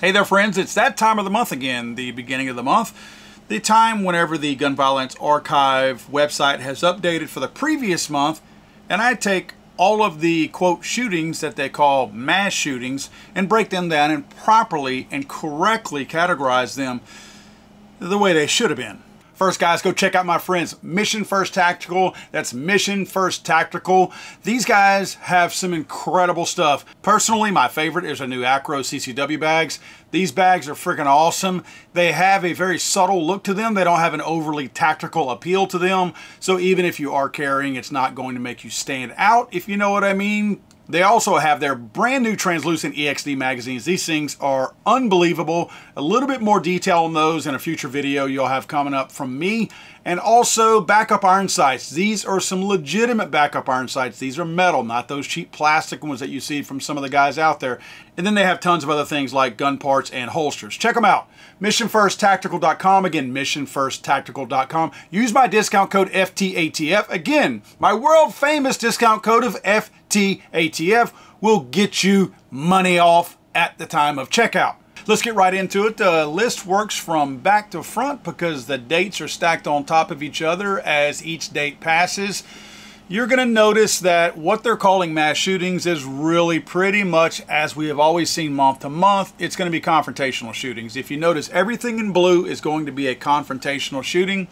Hey there friends, it's that time of the month again, the beginning of the month. The time whenever the Gun Violence Archive website has updated for the previous month, and I take all of the quote shootings that they call mass shootings and break them down and properly and correctly categorize them the way they should have been. First, guys, go check out my friends Mission First Tactical. That's Mission First Tactical. These guys have some incredible stuff. Personally, my favorite is a new Acro CCW bags. These bags are freaking awesome. They have a very subtle look to them. They don't have an overly tactical appeal to them. So even if you are carrying, it's not going to make you stand out, if you know what I mean. They also have their brand new translucent EXD magazines. These things are unbelievable. A little bit more detail on those in a future video you'll have coming up from me. And also backup iron sights. These are some legitimate backup iron sights. These are metal, not those cheap plastic ones that you see from some of the guys out there. And then they have tons of other things like gun parts and holsters. Check them out. MissionFirstTactical.com. Again, MissionFirstTactical.com. Use my discount code FTATF. Again, my world famous discount code of FTATF will get you money off at the time of checkout. Let's get right into it. The list works from back to front because the dates are stacked on top of each other as each date passes. You're going to notice that what they're calling mass shootings is really pretty much as we have always seen month to month. It's going to be confrontational shootings. If you notice, everything in blue is going to be a confrontational shooting.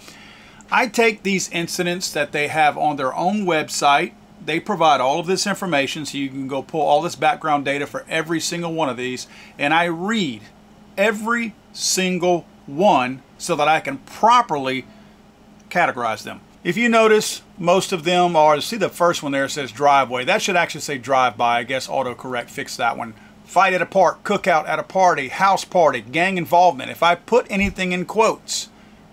I take these incidents that they have on their own website. They provide all of this information so you can go pull all this background data for every single one of these, and I read every single one so that I can properly categorize them. If you notice, most of them are, see the first one there says driveway. That should actually say drive-by. I guess autocorrect fixed that one. Fight at a park, cookout at a party, house party, gang involvement. If I put anything in quotes,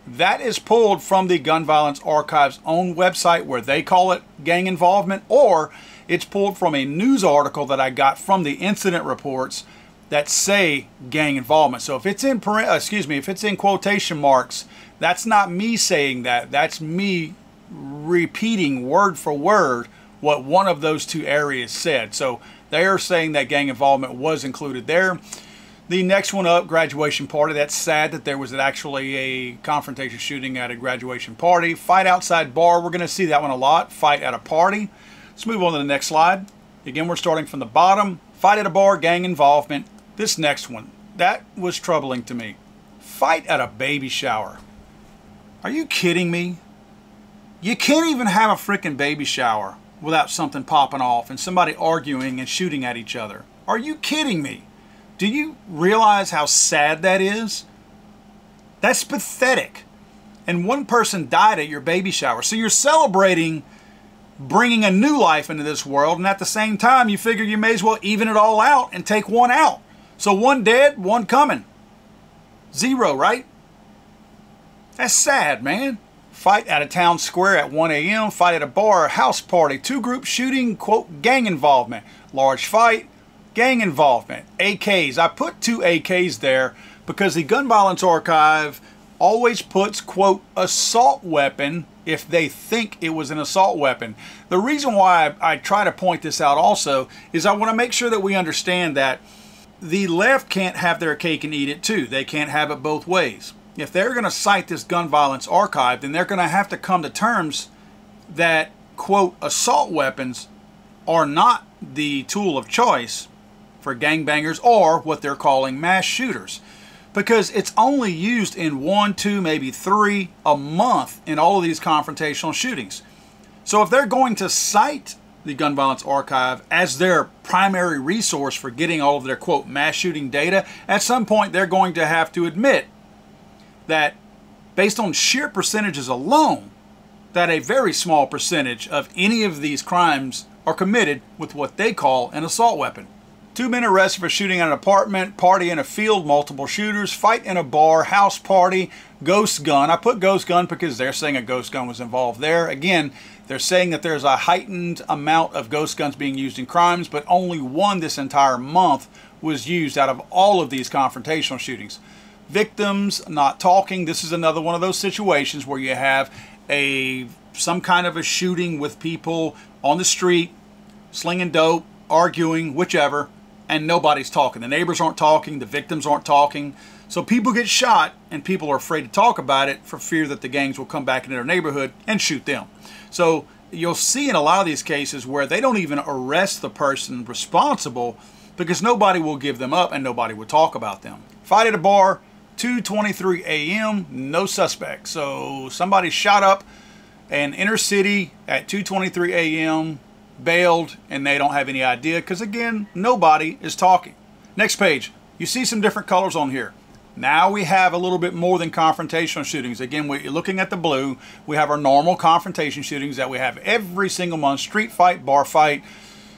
that is pulled from the Gun Violence Archive's own website where they call it gang involvement, or it's pulled from a news article that I got from the incident reports that say gang involvement. So if it's in if it's in quotation marks, that's not me saying that. That's me repeating word for word what one of those two areas said. So they are saying that gang involvement was included there. The next one up, graduation party. That's sad that there was actually a confrontation shooting at a graduation party. Fight outside bar. We're going to see that one a lot. Fight at a party. Let's move on to the next slide. Again, we're starting from the bottom. Fight at a bar, gang involvement. This next one, that was troubling to me. Fight at a baby shower. Are you kidding me? You can't even have a freaking baby shower without something popping off and somebody arguing and shooting at each other. Are you kidding me? Do you realize how sad that is? That's pathetic. And one person died at your baby shower. So you're celebrating bringing a new life into this world, and at the same time you figure you may as well even it all out and take one out. So one dead, one coming. Zero, right? That's sad, man. Fight at a town square at 1 a.m. Fight at a bar, house party. Two groups shooting, quote, gang involvement. Large fight. Gang involvement, AKs. I put two AKs there because the Gun Violence Archive always puts, quote, assault weapon if they think it was an assault weapon. The reason why I try to point this out also is I want to make sure that we understand that the left can't have their cake and eat it too. They can't have it both ways. If they're going to cite this Gun Violence Archive, then they're going to have to come to terms that, quote, assault weapons are not the tool of choice for gangbangers or what they're calling mass shooters, because it's only used in 1, 2, maybe 3 a month in all of these confrontational shootings. So if they're going to cite the Gun Violence Archive as their primary resource for getting all of their, quote, mass shooting data, at some point they're going to have to admit that based on sheer percentages alone, that a very small percentage of any of these crimes are committed with what they call an assault weapon. 2 men arrested for shooting at an apartment, party in a field, multiple shooters, fight in a bar, house party, ghost gun. I put ghost gun because they're saying a ghost gun was involved there. Again, they're saying that there's a heightened amount of ghost guns being used in crimes, but only one this entire month was used out of all of these confrontational shootings. Victims not talking. This is another one of those situations where you have some kind of a shooting with people on the street, slinging dope, arguing, whichever. and nobody's talking. The neighbors aren't talking, the victims aren't talking. So people get shot, and people are afraid to talk about it for fear that the gangs will come back into their neighborhood and shoot them. So you'll see in a lot of these cases where they don't even arrest the person responsible because nobody will give them up and nobody will talk about them. Fight at a bar, 2:23 a.m., no suspect. So somebody shot up an inner city at 2:23 a.m., bailed, and they don't have any idea because, again, nobody is talking. Next page. You see some different colors on here. Now we have a little bit more than confrontational shootings. Again, we're looking at the blue. We have our normal confrontation shootings that we have every single month. Street fight, bar fight,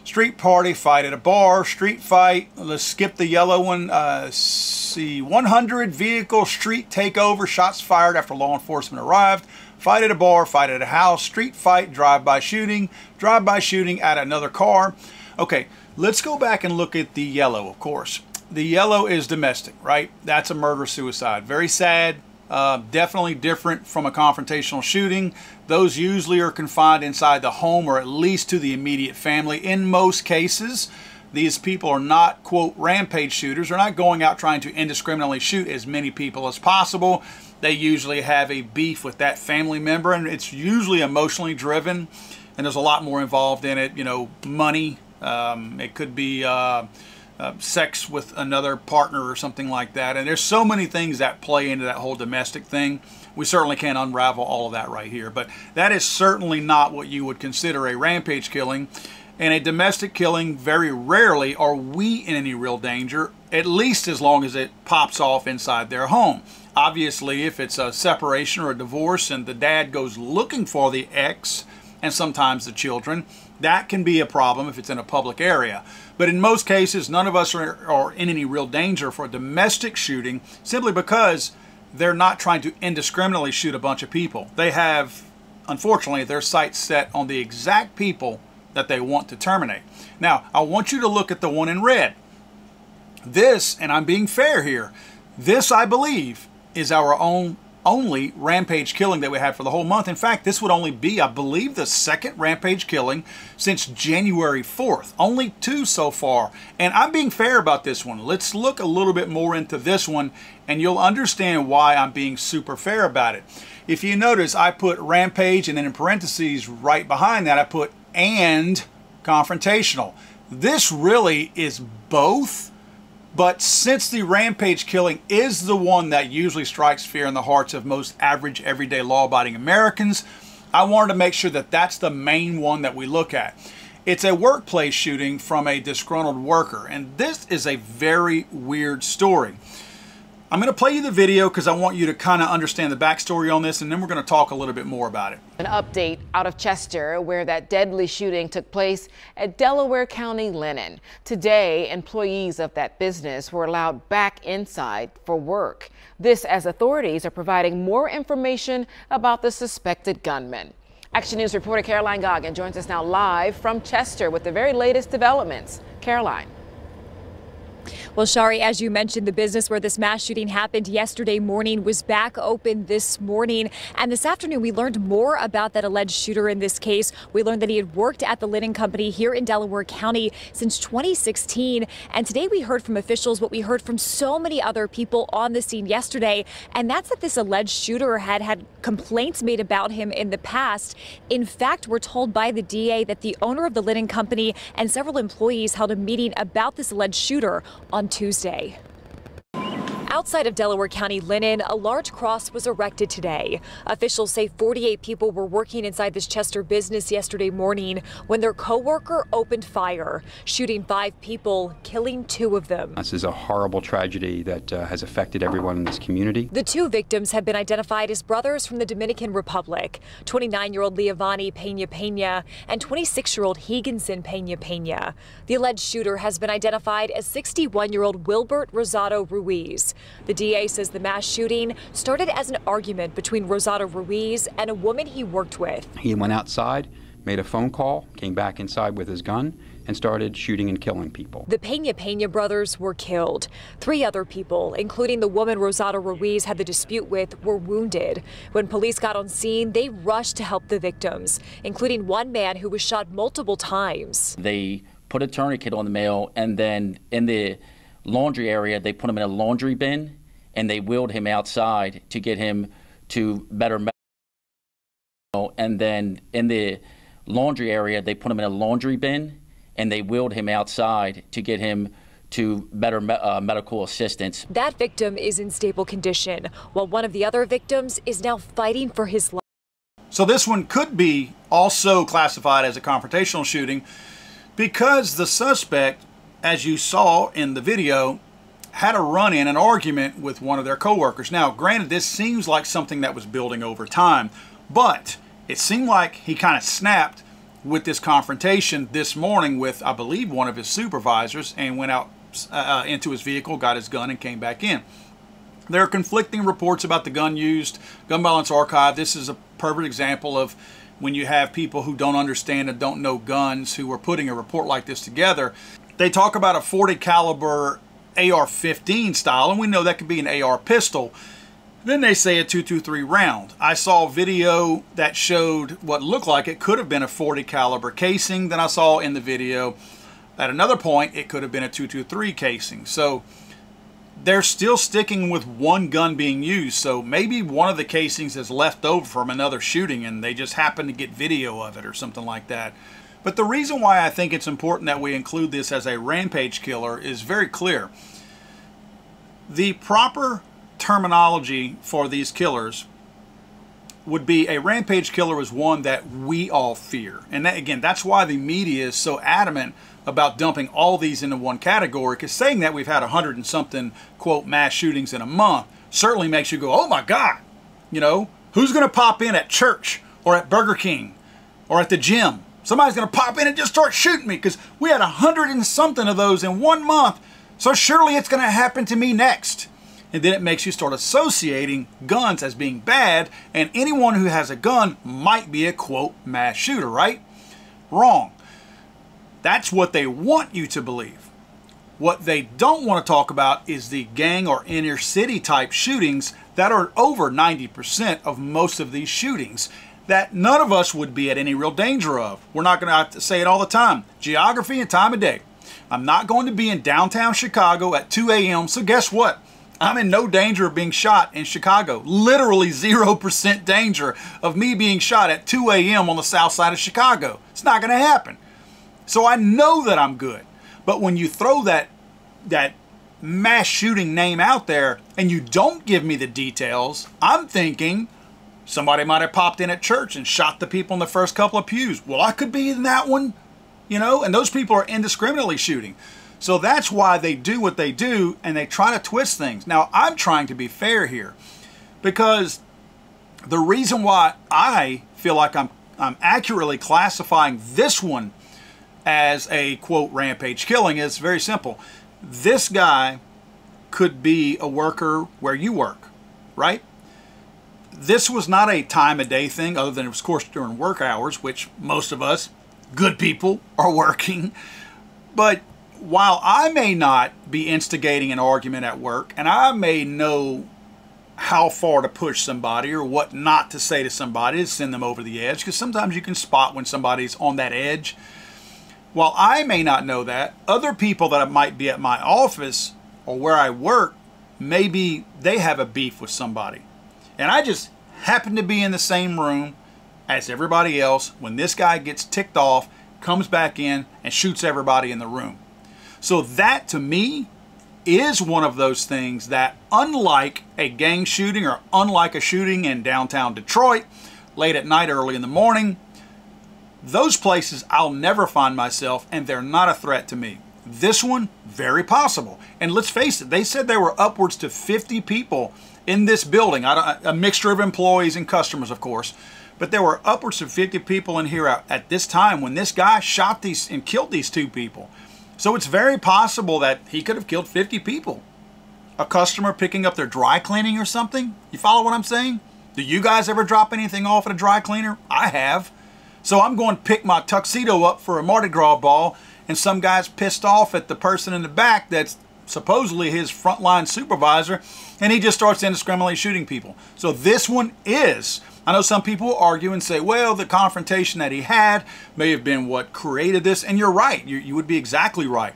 street party, fight at a bar, street fight. Let's skip the yellow one. See, 100 vehicle street takeover, shots fired after law enforcement arrived. Fight at a bar, fight at a house, street fight, drive-by shooting at another car. Okay, let's go back and look at the yellow, of course. The yellow is domestic, right? That's a murder-suicide. Very sad. Definitely different from a confrontational shooting. Those usually are confined inside the home or at least to the immediate family. In most cases, these people are not, quote, rampage shooters. They're not going out trying to indiscriminately shoot as many people as possible. They usually have a beef with that family member, and it's usually emotionally driven, and there's a lot more involved in it. You know, money. It could be sex with another partner or something like that. And there's so many things that play into that whole domestic thing. We certainly can't unravel all of that right here, but that is certainly not what you would consider a rampage killing. And a domestic killing, very rarely are we in any real danger, at least as long as it pops off inside their home. Obviously, if it's a separation or a divorce and the dad goes looking for the ex and sometimes the children, that can be a problem if it's in a public area. But in most cases, none of us are in any real danger for a domestic shooting simply because they're not trying to indiscriminately shoot a bunch of people. They have, unfortunately, their sights set on the exact people that they want to terminate. Now, I want you to look at the one in red. This, and I'm being fair here, this, I believe, is our only rampage killing that we had for the whole month. In fact, this would only be, I believe, the second rampage killing since January 4th. Only 2 so far. And I'm being fair about this one. Let's look a little bit more into this one, and you'll understand why I'm being super fair about it. If you notice, I put rampage, and then in parentheses right behind that, I put and confrontational. This really is both. But since the rampage killing is the one that usually strikes fear in the hearts of most average, everyday, law-abiding Americans, I wanted to make sure that that's the main one that we look at. It's a workplace shooting from a disgruntled worker, and this is a very weird story. I'm going to play you the video because I want you to kind of understand the backstory on this, and then we're going to talk a little bit more about it. An update out of Chester, where that deadly shooting took place at Delaware County Linen. Today, employees of that business were allowed back inside for work. This as authorities are providing more information about the suspected gunman. Action News reporter Caroline Goggin joins us now live from Chester with the very latest developments. Caroline. Well, Shari, as you mentioned, the business where this mass shooting happened yesterday morning was back open this morning. And this afternoon, we learned more about that alleged shooter in this case. We learned that he had worked at the linen company here in Delaware County since 2016. And today we heard from officials what we heard from so many other people on the scene yesterday. And that's that this alleged shooter had had complaints made about him in the past. In fact, we're told by the DA that the owner of the linen company and several employees held a meeting about this alleged shooter on Tuesday. Outside of Delaware County Linen, a large cross was erected today. Officials say 48 people were working inside this Chester business yesterday morning when their co-worker opened fire, shooting 5 people, killing 2 of them. This is a horrible tragedy that has affected everyone in this community. The 2 victims have been identified as brothers from the Dominican Republic, 29-year-old Leovani Pena Pena and 26-year-old Higginson Pena Pena. The alleged shooter has been identified as 61-year-old Wilbert Rosado Ruiz. The DA says the mass shooting started as an argument between Rosado Ruiz and a woman he worked with. He went outside, made a phone call, came back inside with his gun, and started shooting and killing people. The Pena Pena brothers were killed. 3 other people, including the woman Rosado Ruiz had the dispute with, were wounded. When police got on scene, they rushed to help the victims, including one man who was shot multiple times. They put a tourniquet on the male, and then in the laundry area, they put him in a laundry bin, and they wheeled him outside to get him to better medical. And then in the laundry area, they put him in a laundry bin, and they wheeled him outside to get him to better medical assistance. That victim is in stable condition, while one of the other victims is now fighting for his life. So this one could be also classified as a confrontational shooting because the suspect, as you saw in the video, had a run-in, an argument with one of their co-workers. Now, granted, this seems like something that was building over time, but it seemed like he kind of snapped with this confrontation this morning with, I believe, one of his supervisors, and went out into his vehicle, got his gun, and came back in. There are conflicting reports about the gun used. Gun Violence Archive, this is a perfect example of when you have people who don't understand and don't know guns who are putting a report like this together. They talk about a .40 caliber AR-15 style, and we know that could be an AR pistol. Then they say a .223 round. I saw a video that showed what looked like it could have been a .40 caliber casing. Then I saw in the video at another point it could have been a .223 casing. So they're still sticking with one gun being used. So maybe one of the casings is left over from another shooting and they just happen to get video of it or something like that. But the reason why I think it's important that we include this as a rampage killer is very clear. The proper terminology for these killers would be a rampage killer is one that we all fear. And that, again, that's why the media is so adamant about dumping all these into one category, because saying that we've had 100 and something, quote, mass shootings in a month certainly makes you go, oh my God, you know, who's going to pop in at church or at Burger King or at the gym? Somebody's going to pop in and just start shooting me because we had 100 and something of those in 1 month. So surely it's going to happen to me next. And then it makes you start associating guns as being bad, and anyone who has a gun might be a, quote, mass shooter, right? Wrong. That's what they want you to believe. What they don't want to talk about is the gang or inner city type shootings that are over 90% of most of these shootings that none of us would be at any real danger of. We're not going to have to say it all the time. Geography and time of day. I'm not going to be in downtown Chicago at 2 a.m., so guess what? I'm in no danger of being shot in Chicago. Literally 0% danger of me being shot at 2 a.m. on the south side of Chicago. It's not going to happen. So I know that I'm good. But when you throw that mass shooting name out there and you don't give me the details, I'm thinking somebody might have popped in at church and shot the people in the first couple of pews. Well, I could be in that one, you know, and those people are indiscriminately shooting. So that's why they do what they do, and they try to twist things. Now, I'm trying to be fair here, because the reason why I feel like I'm accurately classifying this one as a, quote, rampage killing is very simple. This guy could be a worker where you work, right? This was not a time of day thing, other than, of course, during work hours, which most of us, good people, are working. But while I may not be instigating an argument at work, and I may know how far to push somebody or what not to say to somebody to send them over the edge, because sometimes you can spot when somebody's on that edge. While I may not know that, other people that might be at my office or where I work, maybe they have a beef with somebody. And I just happen to be in the same room as everybody else when this guy gets ticked off, comes back in, and shoots everybody in the room. So that, to me, is one of those things that, unlike a gang shooting or unlike a shooting in downtown Detroit, late at night, early in the morning, those places I'll never find myself, and they're not a threat to me. This one, very possible. And let's face it, they said there were upwards to 50 people in this building, a mixture of employees and customers, of course. But there were upwards of 50 people in here at this time when this guy shot these and killed these two people. So it's very possible that he could have killed 50 people. A customer picking up their dry cleaning or something. You follow what I'm saying? Do you guys ever drop anything off at a dry cleaner? I have. So I'm going to pick my tuxedo up for a Mardi Gras ball, and some guy's pissed off at the person in the back that's supposedly his frontline supervisor, and he just starts indiscriminately shooting people. So this one is I know some people will argue and say, well, the confrontation that he had may have been what created this, and you're right. You would be exactly right.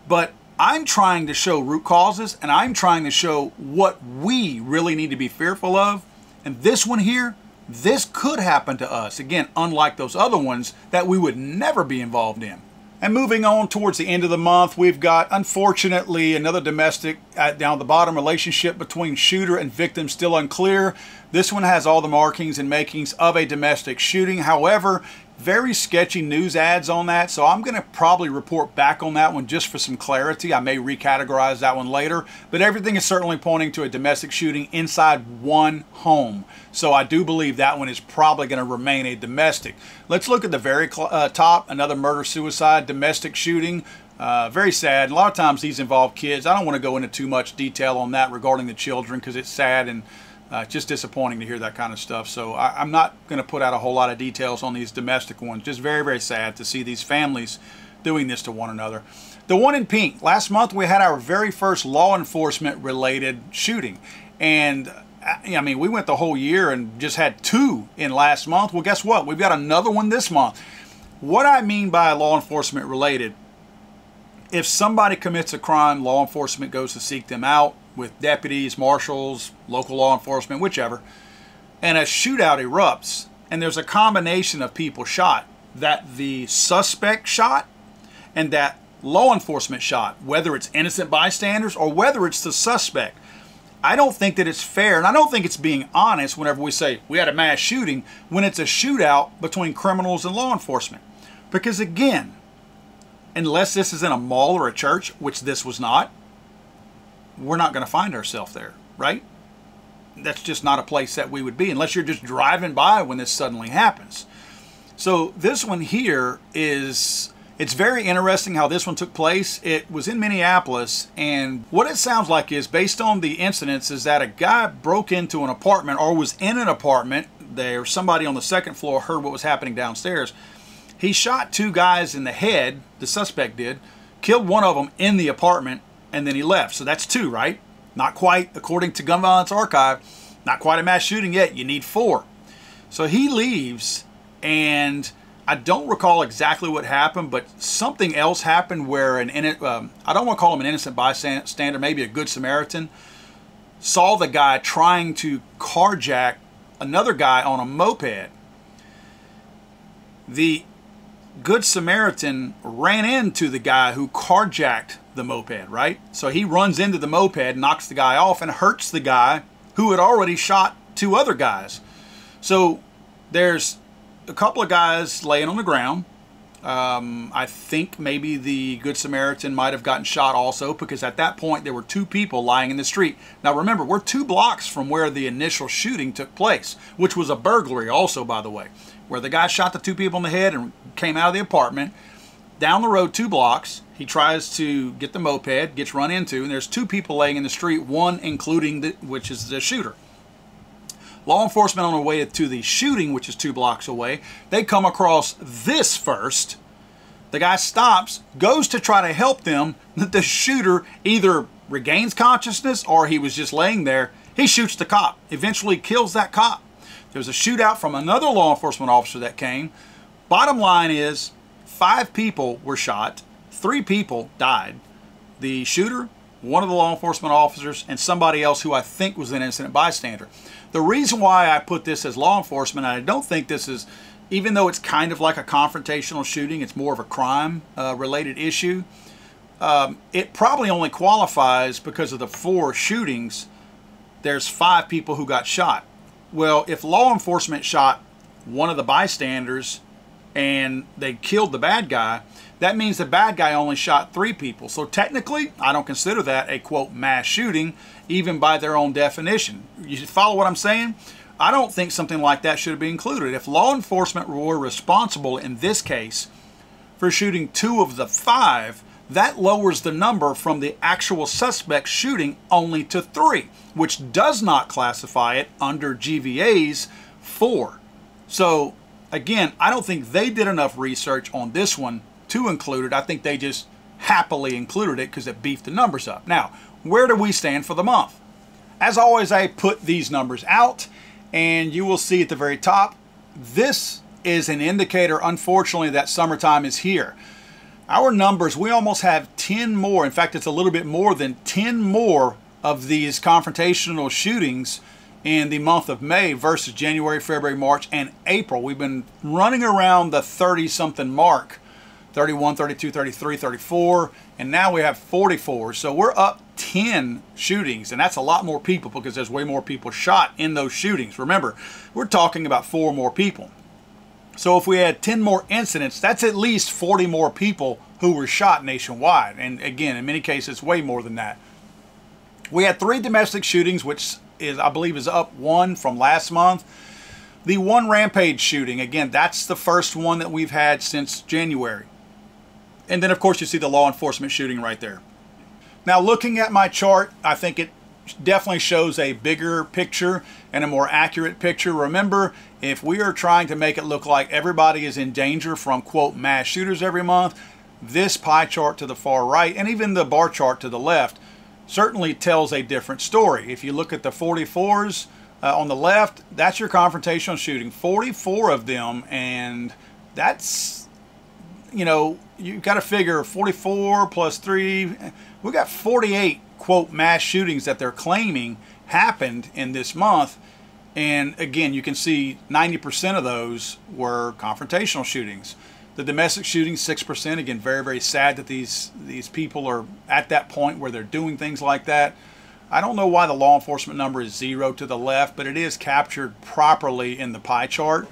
But I'm trying to show root causes, and I'm trying to show what we really need to be fearful of. And this one here, this could happen to us. Again, unlike those other ones that we would never be involved in. And moving on towards the end of the month, we've got, unfortunately, another domestic down the bottom. Relationship between shooter and victim still unclear. This one has all the markings and makings of a domestic shooting. However, very sketchy news ads on that, so I'm going to probably report back on that one just for some clarity. I may recategorize that one later, but everything is certainly pointing to a domestic shooting inside one home. So I do believe that one is probably going to remain a domestic. Let's look at the very top, another murder-suicide domestic shooting. Very sad. A lot of times these involve kids. I don't want to go into too much detail on that regarding the children because it's sad and just disappointing to hear that kind of stuff. So I'm not going to put out a whole lot of details on these domestic ones. Just very, very sad to see these families doing this to one another. The one in pink. Last month we had our very first law enforcement related shooting. And I mean, we went the whole year and just had 2 in last month. Well, guess what? We've got another one this month. What I mean by law enforcement related, if somebody commits a crime, law enforcement goes to seek them out with deputies, marshals, local law enforcement, whichever, and a shootout erupts, and there's a combination of people shot, that the suspect shot and that law enforcement shot, whether it's innocent bystanders or whether it's the suspect. I don't think that it's fair, and I don't think it's being honest whenever we say we had a mass shooting when it's a shootout between criminals and law enforcement. Because again, unless this is in a mall or a church, which this was not, we're not going to find ourselves there, right? That's just not a place that we would be unless you're just driving by when this suddenly happens. So this one here is, it's very interesting how this one took place. It was in Minneapolis, and what it sounds like is, based on the incidents, is that a guy broke into an apartment or was in an apartment. There, somebody on the second floor heard what was happening downstairs. He shot 2 guys in the head, the suspect did, killed one of them in the apartment, and then he left. So that's 2, right? Not quite, according to Gun Violence Archive, not quite a mass shooting yet. You need 4. So he leaves, and I don't recall exactly what happened, but something else happened where I don't want to call him an innocent bystander, maybe a good Samaritan, saw the guy trying to carjack another guy on a moped. The Good Samaritan ran into the guy who carjacked the moped, right? So he runs into the moped, knocks the guy off, and hurts the guy who had already shot 2 other guys. So there's a couple of guys laying on the ground. I think maybe the Good Samaritan might have gotten shot also, because at that point there were 2 people lying in the street. Now remember, we're 2 blocks from where the initial shooting took place, which was a burglary also, by the way, where the guy shot the 2 people in the head and came out of the apartment. Down the road 2 blocks, he tries to get the moped, gets run into, and there's 2 people laying in the street, one including which is the shooter. Law enforcement on their way to the shooting, which is 2 blocks away, they come across this first. The guy stops, goes to try to help them. The shooter either regains consciousness or he was just laying there. He shoots the cop, eventually kills that cop. There's a shootout from another law enforcement officer that came. Bottom line is, 5 people were shot, 3 people died. The shooter, one of the law enforcement officers, and somebody else who I think was an innocent bystander. The reason why I put this as law enforcement, and I don't think this is, even though it's kind of like a confrontational shooting, it's more of a crime related issue. It probably only qualifies because of the 4 shootings. There's 5 people who got shot. Well, if law enforcement shot one of the bystanders and they killed the bad guy, that means the bad guy only shot 3 people. So technically, I don't consider that a, quote, mass shooting, even by their own definition. You follow what I'm saying? I don't think something like that should be included. If law enforcement were responsible in this case for shooting 2 of the 5, that lowers the number from the actual suspect shooting only to 3, which does not classify it under GVA's 4. So again, I don't think they did enough research on this one to include it. I think they just happily included it because it beefed the numbers up. Now, where do we stand for the month? As always, I put these numbers out, And you will see at the very top, this is an indicator, unfortunately, that summertime is here. Our numbers, we almost have 10 more. In fact, it's a little bit more than 10 more of these confrontational shootings in the month of May versus January, February, March, and April. We've been running around the 30-something mark, 31, 32, 33, 34, and now we have 44. So we're up 10 shootings, and that's a lot more people because there's way more people shot in those shootings. Remember, we're talking about 4 more people. So if we had 10 more incidents, that's at least 40 more people who were shot nationwide. And again, in many cases, way more than that. We had 3 domestic shootings, which is, I believe, is up 1 from last month. The one Rampage shooting, again, that's the first one that we've had since January. And then, of course, you see the law enforcement shooting right there. Now, looking at my chart, I think it definitely shows a bigger picture and a more accurate picture. Remember, if we are trying to make it look like everybody is in danger from, quote, mass shooters every month, this pie chart to the far right, and even the bar chart to the left, certainly tells a different story. If you look at the 44s on the left, that's your confrontational shooting. 44 of them, and that's, you know, you've got to figure 44 plus 3, we got 48, quote, mass shootings that they're claiming happened in this month. And again, you can see 90% of those were confrontational shootings. The domestic shootings, 6%. Again, very, very sad that these people are at that point where they're doing things like that. I don't know why the law enforcement number is 0 to the left, but it is captured properly in the pie chart.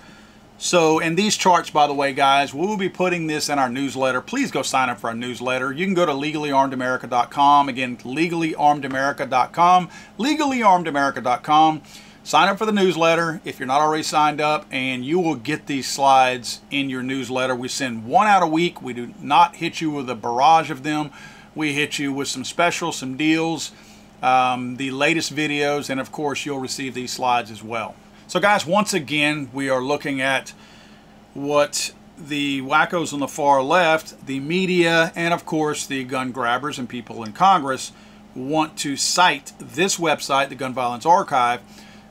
So, in these charts, by the way, guys, we will be putting this in our newsletter. Please go sign up for our newsletter. You can go to legallyarmedamerica.com. Again, legallyarmedamerica.com. legallyarmedamerica.com. Sign up for the newsletter if you're not already signed up, and you will get these slides in your newsletter. We send 1 out a week. We do not hit you with a barrage of them. We hit you with some specials, some deals, the latest videos, and of course, you'll receive these slides as well. So guys, once again, we are looking at what the wackos on the far left, the media, and of course the gun grabbers and people in Congress want to cite this website, the Gun Violence Archive,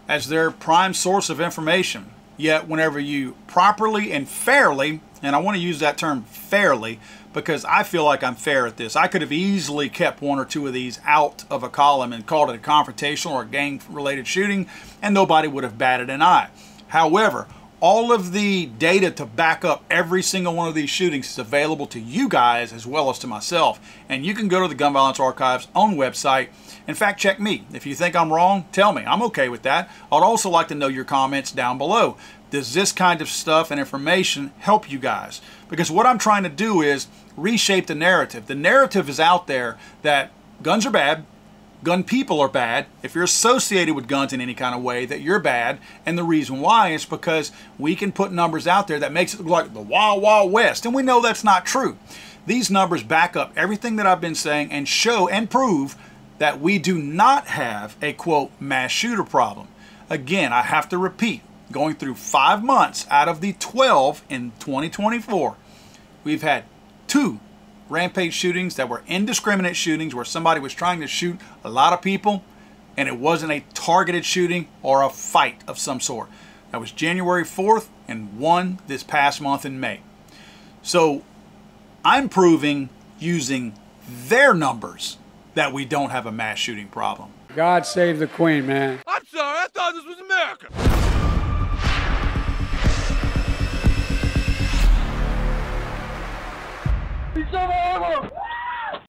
as their prime source of information. Yet whenever you properly and fairly, and I want to use that term fairly because I feel like I'm fair at this. I could have easily kept 1 or 2 of these out of a column and called it a confrontational or gang-related shooting, and nobody would have batted an eye. However, all of the data to back up every single one of these shootings is available to you guys as well as to myself. And you can go to the Gun Violence Archive's own website and fact check me. If you think I'm wrong, tell me. I'm okay with that. I'd also like to know your comments down below. Does this kind of stuff and information help you guys? Because what I'm trying to do is reshape the narrative. The narrative is out there that guns are bad, gun people are bad. If you're associated with guns in any kind of way, that you're bad. And the reason why is because we can put numbers out there that makes it look like the Wild Wild West. And we know that's not true. These numbers back up everything that I've been saying and show and prove that we do not have a, quote, mass shooter problem. Again, I have to repeat, going through 5 months out of the 12 in 2024, we've had 2 Rampage shootings that were indiscriminate shootings where somebody was trying to shoot a lot of people and it wasn't a targeted shooting or a fight of some sort. That was January 4th and 1 this past month in May. So I'm proving using their numbers that we don't have a mass shooting problem. God save the Queen, man. I'm sorry, I thought this was America. It's over.